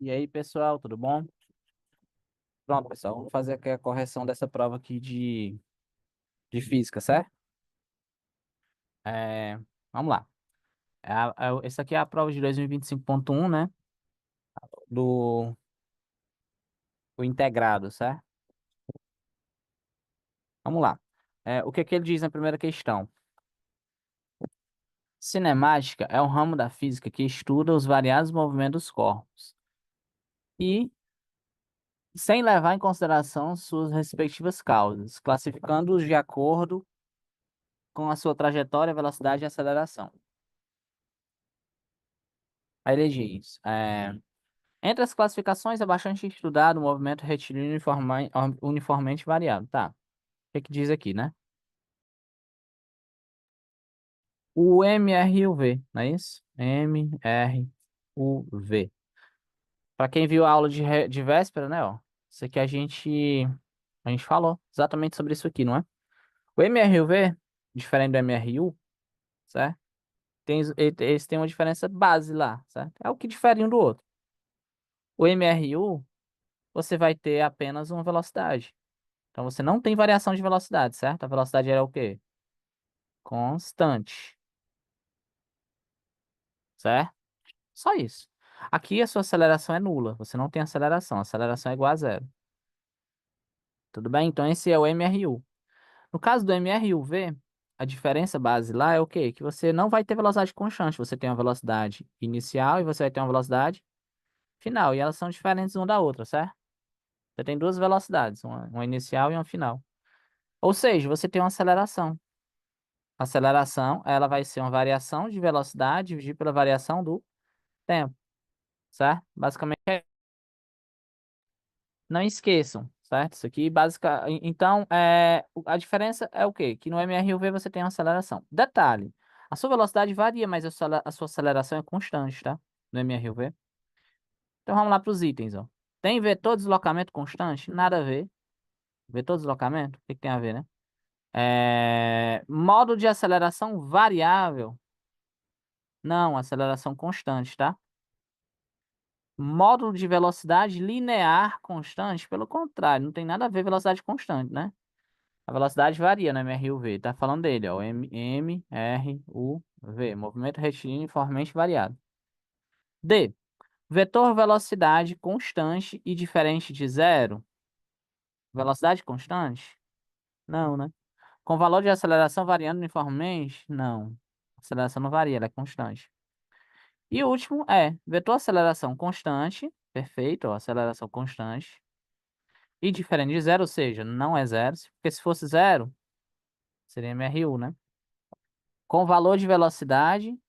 E aí, pessoal, tudo bom? Pronto, pessoal, vamos fazer aqui a correção dessa prova aqui de física, certo? É, vamos lá. Essa aqui é a prova de 2025.1, né? Do integrado, certo? Vamos lá. O que que ele diz na primeira questão? Cinemática é um ramo da física que estuda os variados movimentos dos corpos e sem levar em consideração suas respectivas causas, classificando-os de acordo com a sua trajetória, velocidade e aceleração. Aí ele diz, entre as classificações é bastante estudado o movimento retilíneo uniformemente variado. Tá. O que que diz aqui, né? O MRUV, não é isso? MRUV. Para quem viu a aula de véspera, né, ó? Isso aqui a gente falou exatamente sobre isso aqui, não é? O MRUV, diferente do MRU, certo? Eles têm uma diferença base lá, certo? É o que difere um do outro. O MRU, você vai ter apenas uma velocidade. Então você não tem variação de velocidade, certo? A velocidade era o quê? Constante, certo? Só isso. Aqui a sua aceleração é nula. Você não tem aceleração. A aceleração é igual a zero. Tudo bem? Então esse é o MRU. No caso do MRUV, a diferença base lá é o quê? Que você não vai ter velocidade constante. Você tem uma velocidade inicial e você vai ter uma velocidade final. E elas são diferentes uma da outra, certo? Você tem duas velocidades, uma inicial e uma final. Ou seja, você tem uma aceleração. A aceleração, ela vai ser uma variação de velocidade dividida pela variação do tempo, certo? Basicamente, não esqueçam, certo? Isso aqui, então, a diferença é o quê? Que no MRUV você tem uma aceleração. Detalhe, a sua velocidade varia, mas a sua aceleração é constante, tá? No MRUV. Então, vamos lá para os itens, ó. Tem vetor deslocamento constante? Nada a ver. Vetor deslocamento? O que que tem a ver, né? Modo de aceleração variável? Não, aceleração constante, tá? Módulo de velocidade linear constante, pelo contrário, não tem nada a ver velocidade constante, né? A velocidade varia no MRUV, tá falando dele, ó, MRUV, movimento retilíneo uniformemente variado. D, vetor velocidade constante e diferente de zero, velocidade constante? Não, né? Com valor de aceleração variando uniformemente? Não. A aceleração não varia, ela é constante. E o último é vetor aceleração constante, perfeito, ó, aceleração constante. E diferente de zero, ou seja, não é zero, porque se fosse zero, seria MRU, né? Com valor de velocidade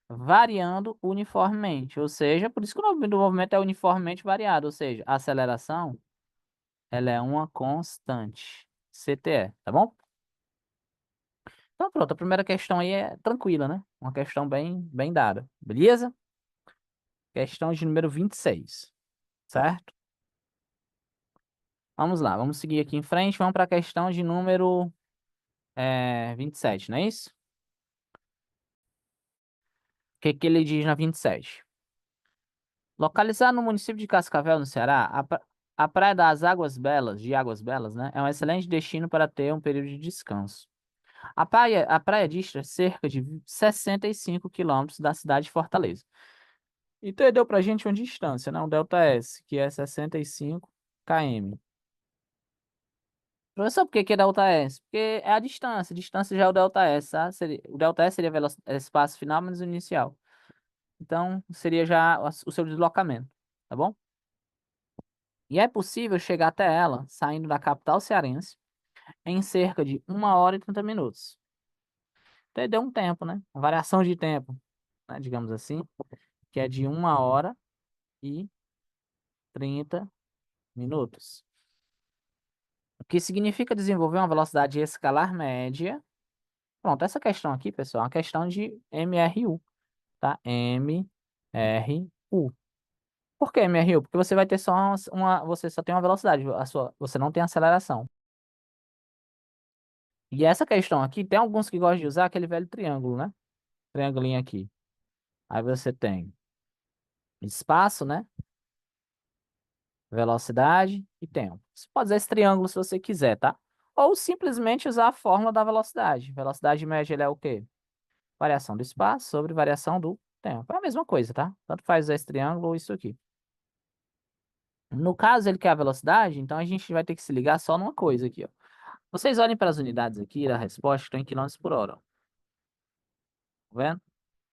variando uniformemente, ou seja, por isso que o nome do movimento é uniformemente variado, ou seja, a aceleração, ela é uma constante, CTE, tá bom? Então pronto, a primeira questão aí é tranquila, né? Uma questão bem dada, beleza? Questão de número 26, certo? Vamos lá, vamos seguir aqui em frente, vamos para a questão de número 27, não é isso? O que que ele diz na 27? Localizado no município de Cascavel, no Ceará, a Praia das Águas Belas, de Águas Belas, né, é um excelente destino para ter um período de descanso. A praia dista cerca de 65 quilômetros da cidade de Fortaleza. Então, ele deu para a gente uma distância, né, um delta S, que é 65 km. Professor, por que que é delta S? Porque é a distância já é o delta S, tá? O delta S seria espaço final menos o inicial. Então, seria já o seu deslocamento, tá bom? E é possível chegar até ela saindo da capital cearense em cerca de 1 hora e 30 minutos. Então, deu um tempo, né? Uma variação de tempo, né? Digamos assim, que é de 1 hora e 30 minutos. O que significa desenvolver uma velocidade escalar média. Pronto, essa questão aqui, pessoal, é uma questão de MRU, tá? MRU. Por que MRU? Porque você vai ter só você só tem uma velocidade, você não tem aceleração. E essa questão aqui, tem alguns que gostam de usar aquele velho triângulo, né? Triangulinho aqui. Aí você tem espaço, né? velocidade e tempo. Você pode usar esse triângulo se você quiser, tá? Ou simplesmente usar a fórmula da velocidade. Velocidade média ele é o quê? Variação do espaço sobre variação do tempo. É a mesma coisa, tá? Tanto faz usar esse triângulo ou isso aqui. No caso, ele quer a velocidade, então a gente vai ter que se ligar só numa coisa aqui, ó. Vocês olhem para as unidades aqui da resposta que estão em quilômetros por hora, ó. Tá vendo?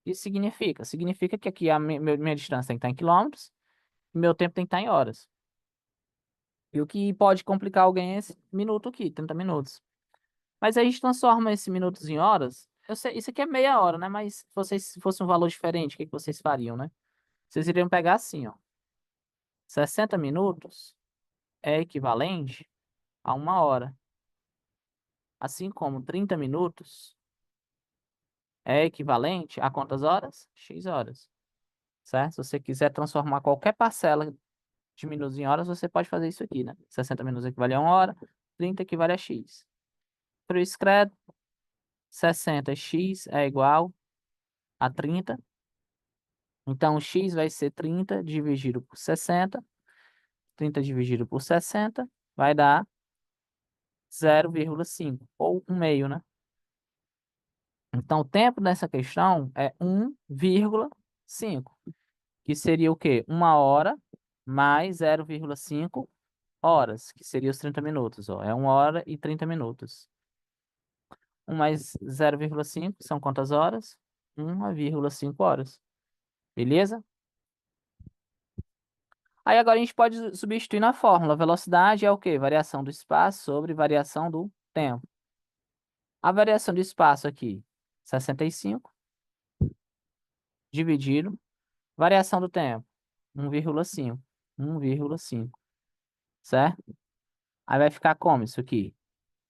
Isso significa? Significa que aqui a minha distância tem que estar em quilômetros e meu tempo tem que estar em horas. E o que pode complicar alguém é esse minuto aqui, 30 minutos. Mas a gente transforma esse minutos em horas. Eu sei, isso aqui é meia hora, né? Mas se vocês fosse um valor diferente, o que que vocês fariam, né? Vocês iriam pegar assim, ó. 60 minutos é equivalente a uma hora. Assim como 30 minutos é equivalente a quantas horas? X horas. Certo? Se você quiser transformar qualquer parcela de minutos em horas, você pode fazer isso aqui, né? 60 minutos equivale a uma hora, 30 equivale a X. Para o Scred, 60x é igual a 30. Então, x vai ser 30 dividido por 60. 30 dividido por 60 vai dar 0,5, ou 1 meio, né? Então, o tempo dessa questão é 1,5, que seria o quê? Uma hora mais 0,5 horas, que seria os 30 minutos, ó. É 1 hora e 30 minutos. 1 mais 0,5 são quantas horas? 1,5 horas. Beleza? Aí agora a gente pode substituir na fórmula. Velocidade é o quê? Variação do espaço sobre variação do tempo. A variação do espaço aqui, 65, dividido. Variação do tempo, 1,5. 1,5. Certo? Aí vai ficar como isso aqui?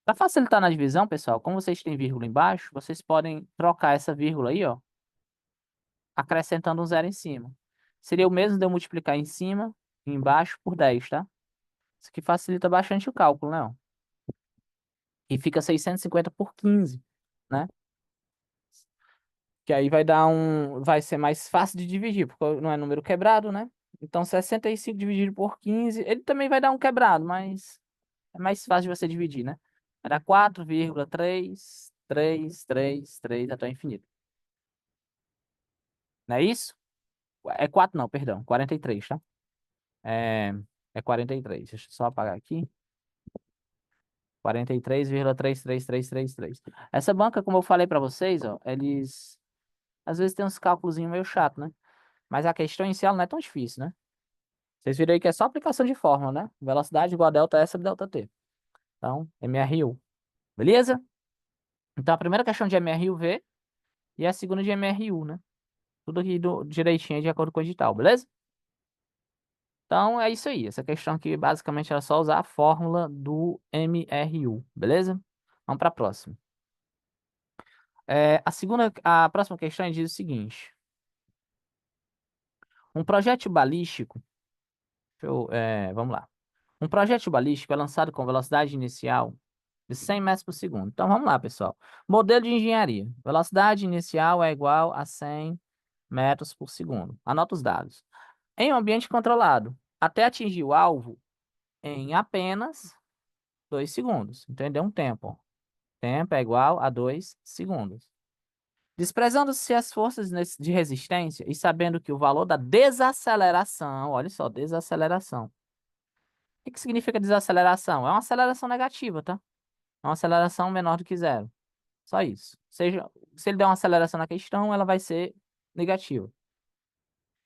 Para facilitar na divisão, pessoal, como vocês têm vírgula embaixo, vocês podem trocar essa vírgula aí, ó, acrescentando um zero em cima. Seria o mesmo de eu multiplicar em cima e embaixo por 10, tá? Isso aqui facilita bastante o cálculo, né? Ó? E fica 650 por 15, né? Que aí vai ser mais fácil de dividir, porque não é número quebrado, né? Então 65 dividido por 15, ele também vai dar um quebrado, mas é mais fácil de você dividir, né? Vai dar 4,33333 até o infinito. Não é isso? É 4 não, perdão, 43, tá? É, é 43. Deixa eu só apagar aqui. 43,33333. Essa banca, como eu falei para vocês, ó, eles às vezes tem uns cálculos meio chato, né? Mas a questão inicial não é tão difícil, né? Vocês viram aí que é só aplicação de fórmula, né? Velocidade igual a delta S sobre delta T. Então, MRU. Beleza? Então, a primeira questão de MRUV e a segunda de MRU, né? Tudo aqui direitinho de acordo com o edital, beleza? Então, é isso aí. Essa questão aqui, basicamente, era só usar a fórmula do MRU, beleza? Vamos para a próxima. A próxima questão diz o seguinte. Um projétil balístico, vamos lá. Um projétil balístico é lançado com velocidade inicial de 100 metros por segundo. Então, vamos lá, pessoal. Modelo de engenharia. Velocidade inicial é igual a 100 metros por segundo. Anota os dados. Em um ambiente controlado, até atingir o alvo em apenas 2 segundos. Entendeu? Um tempo. Ó. Tempo é igual a 2 segundos. Desprezando-se as forças de resistência e sabendo que o valor da desaceleração, olha só, desaceleração. O que significa desaceleração? É uma aceleração negativa, tá? É uma aceleração menor do que zero. Só isso. Seja, se ele der uma aceleração na questão, ela vai ser negativa.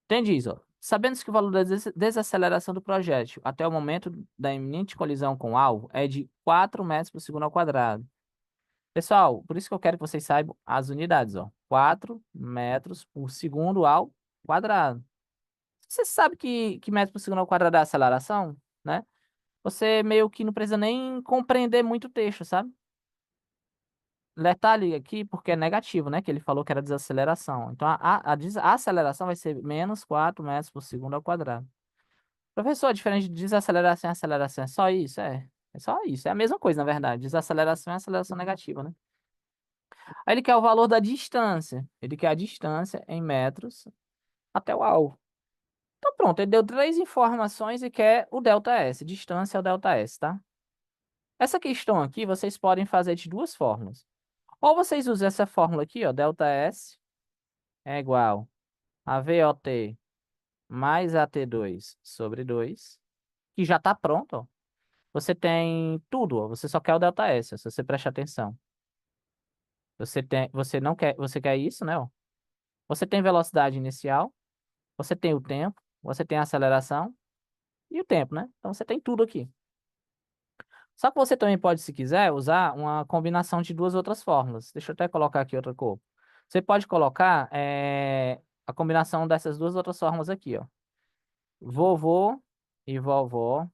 Entende isso? Ó? Sabendo que o valor da desaceleração do projétil até o momento da iminente colisão com o alvo é de 4 metros por segundo ao quadrado. Pessoal, por isso que eu quero que vocês saibam as unidades, ó. 4 metros por segundo ao quadrado. Você sabe que metro por segundo ao quadrado é a aceleração, né? Você meio que não precisa nem compreender muito o texto, sabe? Detalhe aqui, porque é negativo, né? Que ele falou que era desaceleração. Então, a aceleração vai ser menos 4 metros por segundo ao quadrado. Professor, diferente de desaceleração e aceleração, é só isso? É só isso. É a mesma coisa, na verdade. Desaceleração é aceleração negativa, né? Aí ele quer o valor da distância. Ele quer a distância em metros até o alvo. Então pronto, ele deu três informações e quer o ΔS, distância ao ΔS, tá? Essa questão aqui vocês podem fazer de duas formas. Ou vocês usam essa fórmula aqui, ó, ΔS é igual a VOT mais AT2 sobre 2, que já está pronto, ó. Você tem tudo, ó. Você só quer o ΔS, ó, se você prestar atenção. Você não quer, você quer isso, né, ó? Você tem velocidade inicial, você tem o tempo, você tem a aceleração e o tempo, né? Então você tem tudo aqui. Só que você também pode, se quiser, usar uma combinação de duas outras fórmulas. Deixa eu até colocar aqui outra cor. Você pode colocar a combinação dessas duas outras fórmulas aqui, ó. Vovô e vovó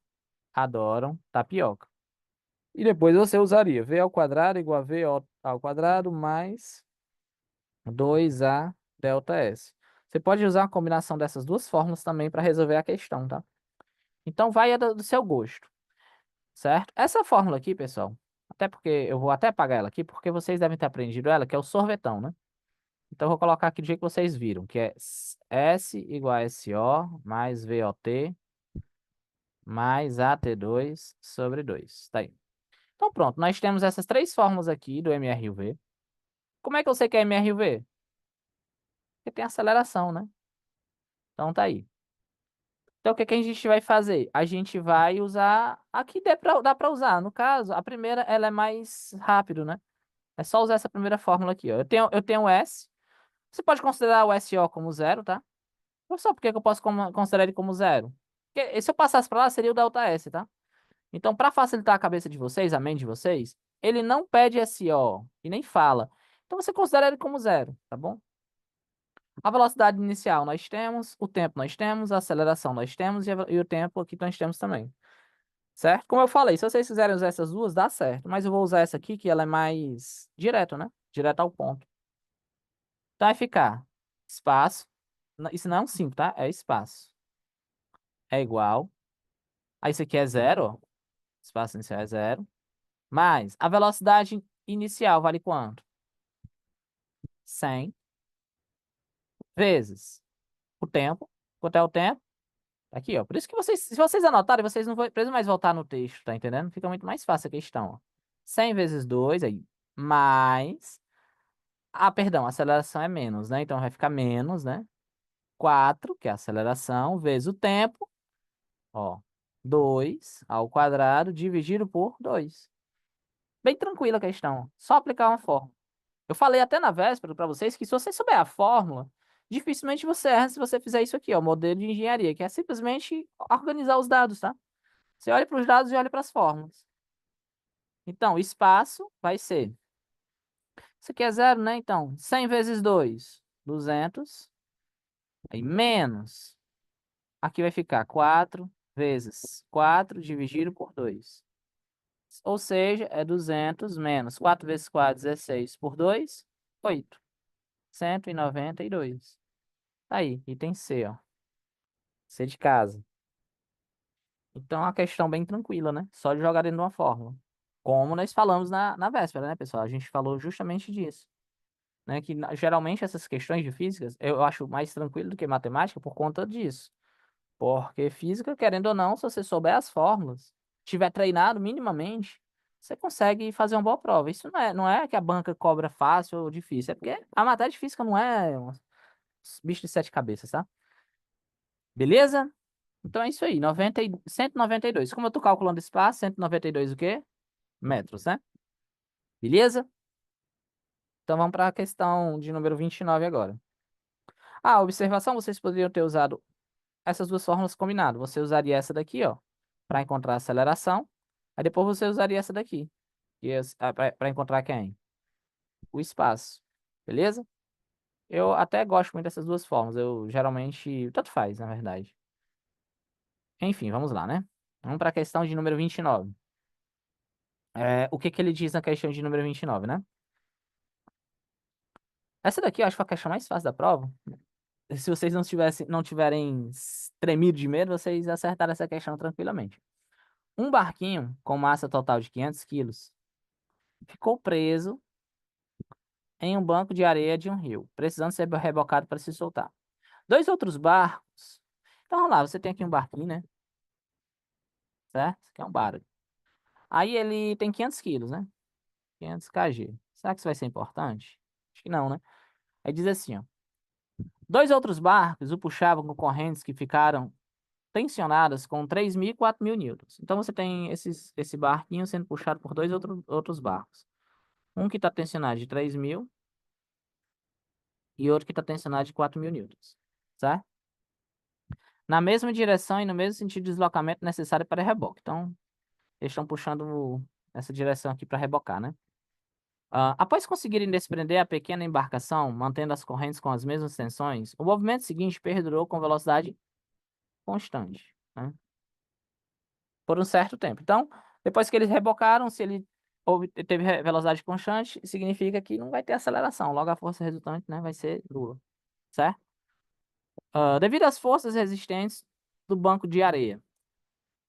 adoram tapioca. E depois você usaria v ao quadrado igual a v ao quadrado mais 2a delta S. Você pode usar a combinação dessas duas fórmulas também para resolver a questão, tá? Então vai do seu gosto, certo? Essa fórmula aqui, pessoal, até porque eu vou até apagar ela aqui, porque vocês devem ter aprendido ela, que é o sorvetão, né? Então eu vou colocar aqui do jeito que vocês viram, que é S igual a SO mais VOT mais AT2 sobre 2. Tá aí. Então pronto, nós temos essas três fórmulas aqui do MRUV. Como é que eu sei que é MRUV? Porque tem aceleração, né? Então tá aí. Então o que que a gente vai fazer? A gente vai usar aqui dá para usar. No caso, a primeira ela é mais rápido, né? É só usar essa primeira fórmula aqui, ó. Eu tenho o S. Você pode considerar o SO como zero, tá? Só por que que eu posso considerar ele como zero? Porque se eu passasse para lá, seria o delta S, tá? Então, para facilitar a cabeça de vocês, a mente de vocês, ele não pede SO e nem fala. Então, você considera ele como zero, tá bom? A velocidade inicial nós temos, o tempo nós temos, a aceleração nós temos e o tempo aqui nós temos também, certo? Como eu falei, se vocês quiserem usar essas duas, dá certo. Mas eu vou usar essa aqui, que ela é mais direto, né? Direto ao ponto. Então, vai ficar espaço. Isso não é um 5, tá? É espaço. É igual. Aí isso aqui é zero, ó. Espaço inicial é zero. Mais a velocidade inicial vale quanto? 100 vezes o tempo. Quanto é o tempo? Tá aqui, ó. Por isso que vocês, se vocês anotarem, vocês não vão precisam mais voltar no texto, tá entendendo? Fica muito mais fácil a questão, ó. 100 vezes 2 aí, mais... Ah, perdão, a aceleração é menos, né? Então vai ficar menos, né? 4, que é a aceleração, vezes o tempo, ó. 2 ao quadrado dividido por 2. Bem tranquila a questão. Só aplicar uma fórmula. Eu falei até na véspera para vocês que se você souber a fórmula, dificilmente você erra se você fizer isso aqui, ó, o modelo de engenharia, que é simplesmente organizar os dados, tá? Você olha para os dados e olha para as fórmulas. Então, o espaço vai ser... Isso aqui é zero, né? Então, 100 vezes 2, 200. Aí, menos. Aqui vai ficar 4 vezes 4 dividido por 2. Ou seja, é 200 menos 4 vezes 4, 16 por 2, 8. 192. Tá aí, item C, ó. C de casa. Então, é uma questão bem tranquila, né? Só de jogar dentro de uma fórmula. Como nós falamos na véspera, né, pessoal? A gente falou justamente disso. Né? Que geralmente essas questões de físicas eu acho mais tranquilo do que matemática por conta disso. Porque física, querendo ou não, se você souber as fórmulas, tiver treinado minimamente, você consegue fazer uma boa prova. Isso não é que a banca cobra fácil ou difícil, é porque a matéria de física não é um bicho de sete cabeças, tá? Beleza? Então é isso aí, 192. Como eu tô calculando espaço, 192 o quê? Metros, né? Beleza? Então vamos para a questão de número 29 agora. Ah, observação, vocês poderiam ter usado essas duas fórmulas combinadas. Você usaria essa daqui, ó, para encontrar a aceleração. Aí depois você usaria essa daqui, que é para encontrar quem? O espaço. Beleza? Eu até gosto muito dessas duas formas. Eu geralmente, tanto faz, na verdade. Enfim, vamos lá, né? Vamos para a questão de número 29. O que que ele diz na questão de número 29, né? Essa daqui eu acho que foi a questão mais fácil da prova. Se vocês não tiverem tremido de medo, vocês acertaram essa questão tranquilamente. Um barquinho com massa total de 500 quilos ficou preso em um banco de areia de um rio, precisando ser rebocado para se soltar. Dois outros barcos Então, vamos lá, você tem aqui um barquinho, né? Certo? Que é um barco. Aí ele tem 500 quilos, né? 500 kg. Será que isso vai ser importante? Acho que não, né? Aí diz assim, ó. Dois outros barcos o puxavam com correntes que ficaram tensionadas com 3.000 e 4.000 newtons. Então você tem esse barquinho sendo puxado por dois outros barcos. Um que está tensionado de 3.000 e outro que está tensionado de 4.000 newtons. Certo? Na mesma direção e no mesmo sentido de deslocamento necessário para reboque. Então, eles estão puxando essa direção aqui para rebocar, né? Após conseguirem desprender a pequena embarcação, mantendo as correntes com as mesmas tensões, o movimento seguinte perdurou com velocidade constante, né? Por um certo tempo. Então, depois que eles rebocaram, se ele teve velocidade constante, significa que não vai ter aceleração. Logo, a força resultante, né, vai ser nula, certo? Devido às forças resistentes do banco de areia.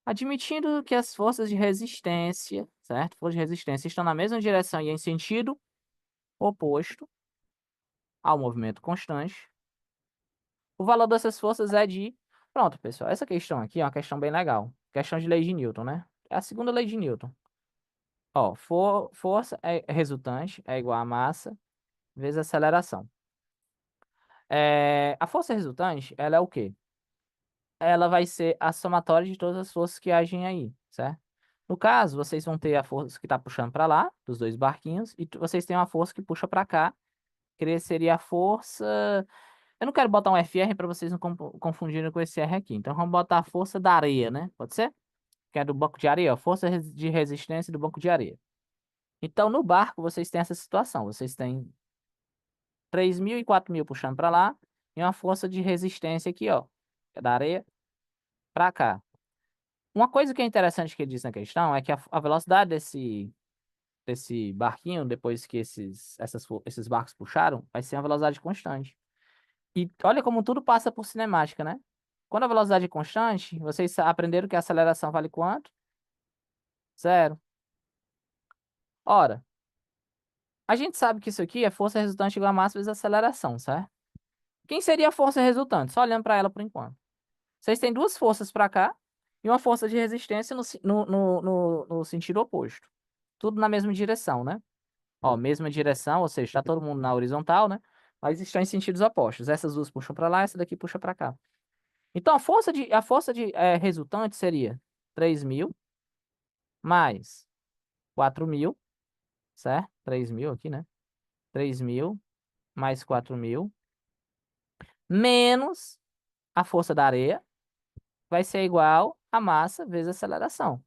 Admitindo que as forças de resistência, certo? Forças de resistência estão na mesma direção e em sentido oposto ao movimento constante, o valor dessas forças é de... Pronto, pessoal. Essa questão aqui é uma questão bem legal. Questão de lei de Newton, né? É a segunda lei de Newton. Ó, força resultante é igual a massa vezes aceleração. A força resultante, ela é o quê? Ela vai ser a somatória de todas as forças que agem aí, certo? No caso, vocês vão ter a força que está puxando para lá, dos dois barquinhos, e vocês têm uma força que puxa para cá, que seria a força... Eu não quero botar um FR para vocês não confundirem com esse R aqui. Então vamos botar a força da areia, né? Pode ser? Que é do banco de areia, ó. Força de resistência do banco de areia. Então no barco vocês têm essa situação. Vocês têm 3.000 e 4.000 puxando para lá e uma força de resistência aqui, ó, que é da areia para cá. Uma coisa que é interessante que ele diz na questão é que a velocidade desse barquinho, depois que esses barcos puxaram, vai ser uma velocidade constante. E olha como tudo passa por cinemática, né? Quando a velocidade é constante, vocês aprenderam que a aceleração vale quanto? Zero. Ora, a gente sabe que isso aqui é força resultante igual a massa vezes aceleração, certo? Quem seria a força resultante? Só olhando para ela por enquanto. Vocês têm duas forças para cá e uma força de resistência no sentido oposto. Tudo na mesma direção, né? Ó, mesma direção, ou seja, está todo mundo na horizontal, né? Mas estão em sentidos opostos. Essas duas puxam para lá, essa daqui puxa para cá. Então, a força de resultante seria 3.000 mais 4.000, certo? 3.000 aqui, né? 3.000 mais 4.000 menos a força da areia vai ser igual a massa vezes a aceleração.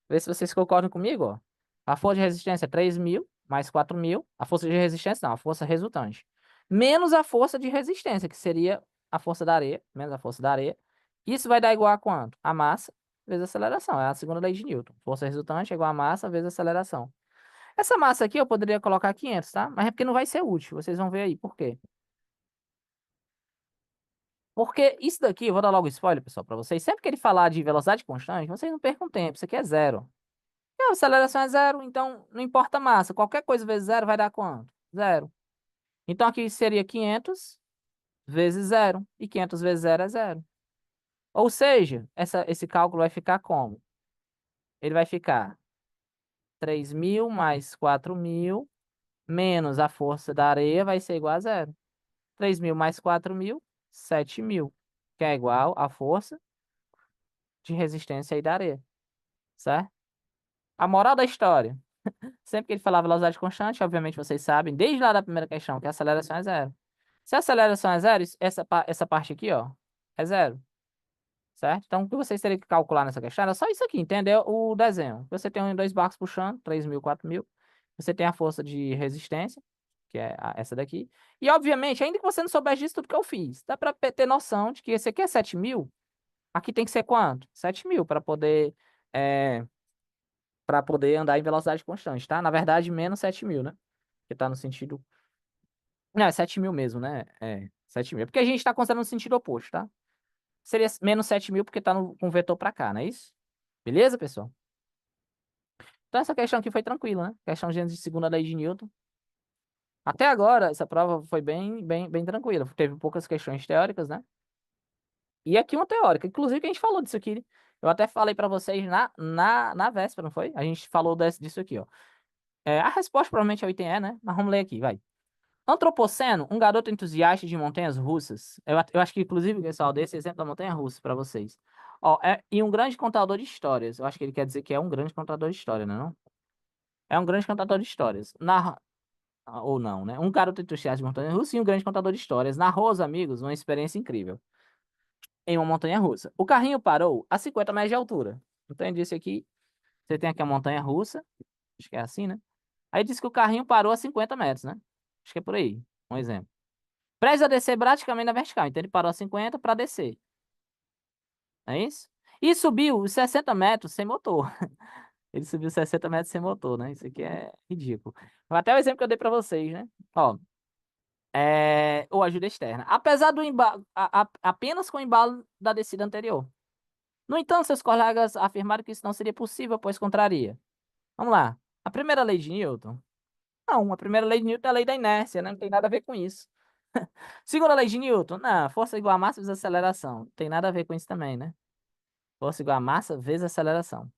Vê se vocês concordam comigo, ó. A força de resistência é 3.000 mais 4.000. A força de resistência não, a força resultante. Menos a força de resistência, que seria a força da areia, menos a força da areia. Isso vai dar igual a quanto? A massa vezes a aceleração. É a segunda lei de Newton. Força resultante é igual a massa vezes a aceleração. Essa massa aqui eu poderia colocar 500, tá? Mas é porque não vai ser útil. Vocês vão ver aí. Por quê? Porque isso daqui, eu vou dar logo spoiler, pessoal, pra vocês. Sempre que ele falar de velocidade constante, vocês não percam tempo. Isso aqui é zero. A aceleração é zero, então não importa a massa. Qualquer coisa vezes zero vai dar quanto? Zero. Então aqui seria 500 vezes zero. E 500 vezes zero é zero. Ou seja, esse cálculo vai ficar como? Ele vai ficar 3.000 mais 4.000 menos a força da areia vai ser igual a zero. 3.000 mais 4.000, 7.000, que é igual à força de resistência aí da areia, certo? A moral da história. Sempre que ele falar velocidade constante, obviamente vocês sabem, desde lá da primeira questão, que a aceleração é zero. Se a aceleração é zero, essa parte aqui, ó, é zero, certo? Então, o que vocês teriam que calcular nessa questão era só isso aqui, entendeu? O desenho. Você tem dois barcos puxando, 3.000, 4.000. Você tem a força de resistência, que é essa daqui. E, obviamente, ainda que você não soubesse disso tudo que eu fiz, dá pra ter noção de que esse aqui é 7.000, aqui tem que ser quanto? 7.000 é, para poder andar em velocidade constante, tá? Na verdade, menos 7.000, né? Que tá no sentido... Não, é 7.000 mesmo, né? É, 7.000. É porque a gente tá considerando no sentido oposto, tá? Seria menos 7.000 porque tá com o vetor pra cá, não é isso? Beleza, pessoal? Então essa questão aqui foi tranquila, né? Questão de segunda lei de Newton. Até agora, essa prova foi bem tranquila. Teve poucas questões teóricas, né? E aqui uma teórica. Inclusive, que a gente falou disso aqui. Eu até falei pra vocês na véspera, não foi? A gente falou disso aqui, ó. A resposta provavelmente é o item E, né? Mas vamos ler aqui, vai. Antropoceno, um garoto entusiasta de montanhas russas. Eu acho que, inclusive, pessoal, desse exemplo da montanha russa pra vocês. Ó, e um grande contador de histórias. Eu acho que ele quer dizer que é um grande contador de história, né? Não? É um grande contador de histórias. Ou não, né? Um garoto entusiasta de montanhas russas e um grande contador de histórias. Narrou aos amigos uma experiência incrível em uma montanha russa. O carrinho parou a 50 metros de altura. Então, ele disse aqui, você tem aqui a montanha russa. Acho que é assim, né? Aí disse que o carrinho parou a 50 metros, né? Acho que é por aí. Um exemplo. Precisa descer praticamente na vertical. Então ele parou a 50 para descer. É isso? E subiu os 60 metros sem motor. Ele subiu 60 metros sem motor, né? Isso aqui é ridículo. Até o exemplo que eu dei para vocês, né? Ó, ou ajuda externa. Apesar do embalo, apenas com o embalo da descida anterior. No entanto, seus colegas afirmaram que isso não seria possível, pois contraria. Vamos lá. A primeira lei de Newton. Não, a primeira lei de Newton é a lei da inércia, né? Não tem nada a ver com isso. Segunda lei de Newton, não, força igual a massa vezes aceleração. Não tem nada a ver com isso também, né? Força igual a massa vezes aceleração.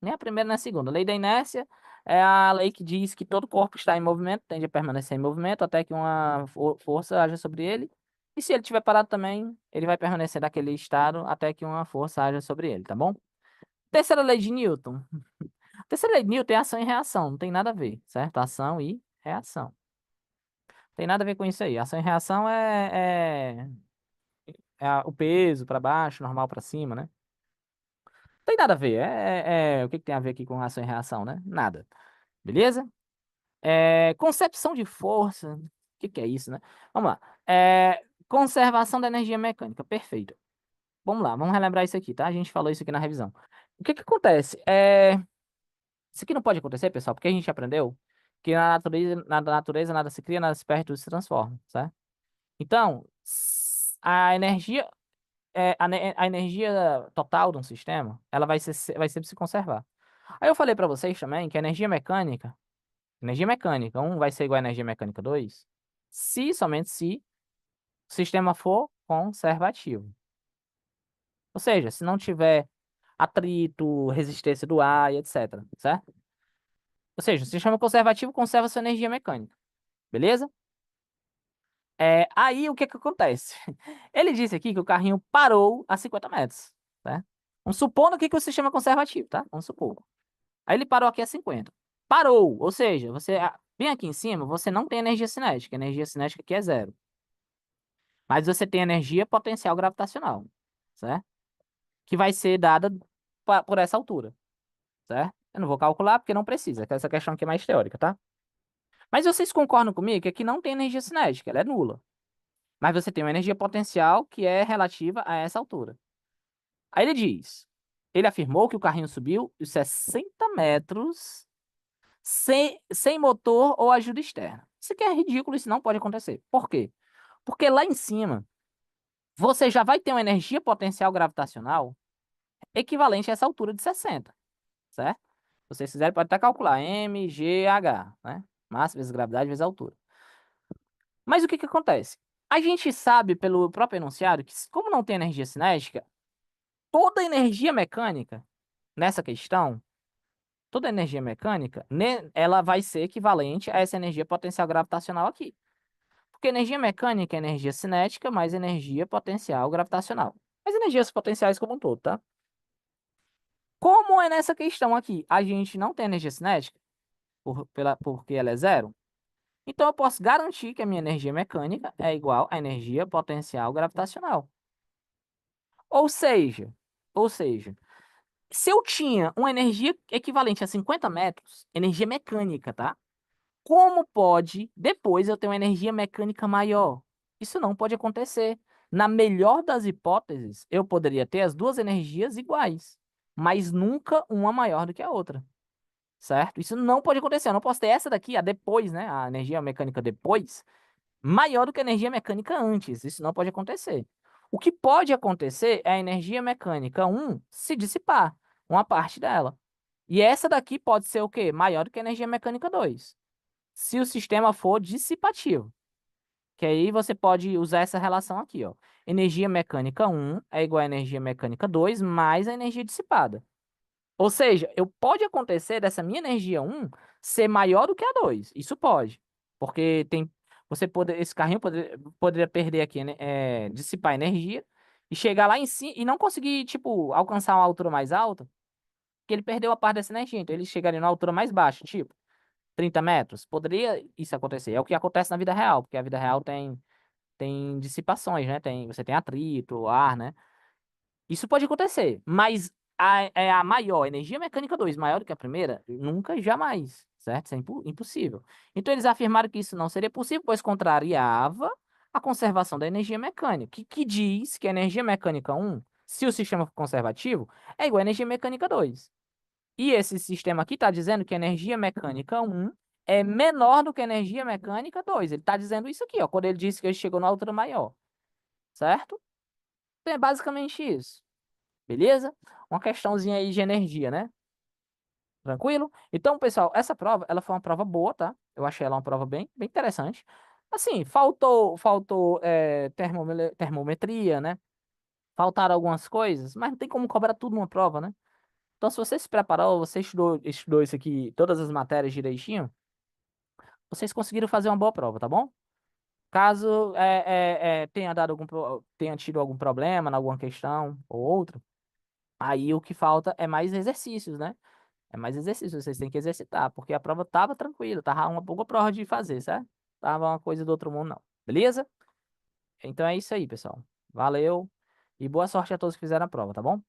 Nem a primeira nem a segunda. Lei da inércia é a lei que diz que todo corpo está em movimento, tende a permanecer em movimento até que uma força haja sobre ele. E se ele estiver parado também, ele vai permanecer naquele estado até que uma força haja sobre ele, tá bom? Terceira lei de Newton. Terceira lei de Newton é ação e reação, não tem nada a ver, certo? Ação e reação. Tem nada a ver com isso aí. Ação e reação é o peso para baixo, normal para cima, né? Tem nada a ver. O que que tem a ver aqui com ação e reação, né? Nada. Beleza? Concepção de força. O que que é isso, né? Vamos lá. Conservação da energia mecânica. Perfeito. Vamos lá, vamos relembrar isso aqui, tá? A gente falou isso aqui na revisão. O que que acontece? Isso aqui não pode acontecer, pessoal, porque a gente aprendeu que na natureza nada se cria, nada se perde, tudo se transforma, certo? Então, a energia a energia total de um sistema, ela vai sempre se conservar. Aí eu falei para vocês também que a energia mecânica, um vai ser igual a energia mecânica 2, se somente se o sistema for conservativo. Ou seja, se não tiver atrito, resistência do ar e etc, certo? Ou seja, o sistema conservativo conserva sua energia mecânica, beleza? Aí o que que acontece? Ele disse aqui que o carrinho parou a 50 metros, né? Vamos supondo aqui que o sistema é conservativo, tá? Vamos supor. Aí ele parou aqui a 50. Parou, ou seja, bem aqui em cima, você não tem energia cinética. A energia cinética aqui é zero. Mas você tem energia potencial gravitacional, certo? Que vai ser dada por essa altura, certo? Eu não vou calcular porque não precisa, que essa questão aqui é mais teórica, tá? Mas vocês concordam comigo que aqui não tem energia cinética, ela é nula. Mas você tem uma energia potencial que é relativa a essa altura. Aí ele afirmou que o carrinho subiu os 60 metros sem motor ou ajuda externa. Isso aqui é ridículo, isso não pode acontecer. Por quê? Porque lá em cima, você já vai ter uma energia potencial gravitacional equivalente a essa altura de 60, certo? Se vocês quiserem, pode até calcular mgh, né? Massa vezes gravidade vezes altura. Mas o que que acontece? A gente sabe pelo próprio enunciado que, como não tem energia cinética, toda energia mecânica nessa questão, toda energia mecânica, né, ela vai ser equivalente a essa energia potencial gravitacional aqui. Porque energia mecânica é energia cinética mais energia potencial gravitacional. As energias potenciais como um todo, tá? Como é nessa questão aqui? A gente não tem energia cinética, porque ela é zero. Então eu posso garantir que a minha energia mecânica é igual à energia potencial gravitacional. Ou seja, ou seja, se eu tinha uma energia equivalente a 50 metros, energia mecânica, tá? Como pode depois eu ter uma energia mecânica maior? Isso não pode acontecer. Na melhor das hipóteses, eu poderia ter as duas energias iguais, mas nunca uma maior do que a outra, certo? Isso não pode acontecer. Eu não posso ter essa daqui, a depois, né? A energia mecânica depois, maior do que a energia mecânica antes. Isso não pode acontecer. O que pode acontecer é a energia mecânica um se dissipar, uma parte dela. E essa daqui pode ser o quê? Maior do que a energia mecânica 2 se o sistema for dissipativo. Que aí você pode usar essa relação aqui, ó. Energia mecânica 1 é igual a energia mecânica 2 mais a energia dissipada. Ou seja, eu pode acontecer dessa minha energia um ser maior do que a 2. Isso pode. Porque tem esse carrinho poderia perder aqui, né, dissipar energia e chegar lá em cima e não conseguir, tipo, alcançar uma altura mais alta, porque ele perdeu a parte dessa energia. Então ele chegaria numa altura mais baixa, tipo 30 metros. Poderia isso acontecer. É o que acontece na vida real, porque a vida real tem dissipações, né? Você tem atrito, ar, né? Isso pode acontecer, mas a maior, energia mecânica 2 maior do que a primeira, nunca, jamais, certo? Isso é impossível. Então eles afirmaram que isso não seria possível, pois contrariava a conservação da energia mecânica, que diz que a energia mecânica um, se o sistema for conservativo, é igual a energia mecânica 2. E esse sistema aqui está dizendo que a energia mecânica um é menor do que a energia mecânica 2. Ele está dizendo isso aqui, ó, quando ele disse que ele chegou na altura maior, certo? Então é basicamente isso. Beleza? Uma questãozinha aí de energia, né? Tranquilo? Então, pessoal, essa prova, ela foi uma prova boa, tá? Eu achei ela uma prova bem interessante. Assim, faltou termometria, né? Faltaram algumas coisas, mas não tem como cobrar tudo numa prova, né? Então, se você se preparou, você estudou isso aqui, todas as matérias direitinho, vocês conseguiram fazer uma boa prova, tá bom? Caso tenha tido algum problema em alguma questão ou outra, aí o que falta é mais exercícios, né? É mais exercício, vocês têm que exercitar, porque a prova tava tranquila, tava uma boa prova de fazer, certo? Tava uma coisa do outro mundo, não. Beleza? Então é isso aí, pessoal. Valeu e boa sorte a todos que fizeram a prova, tá bom?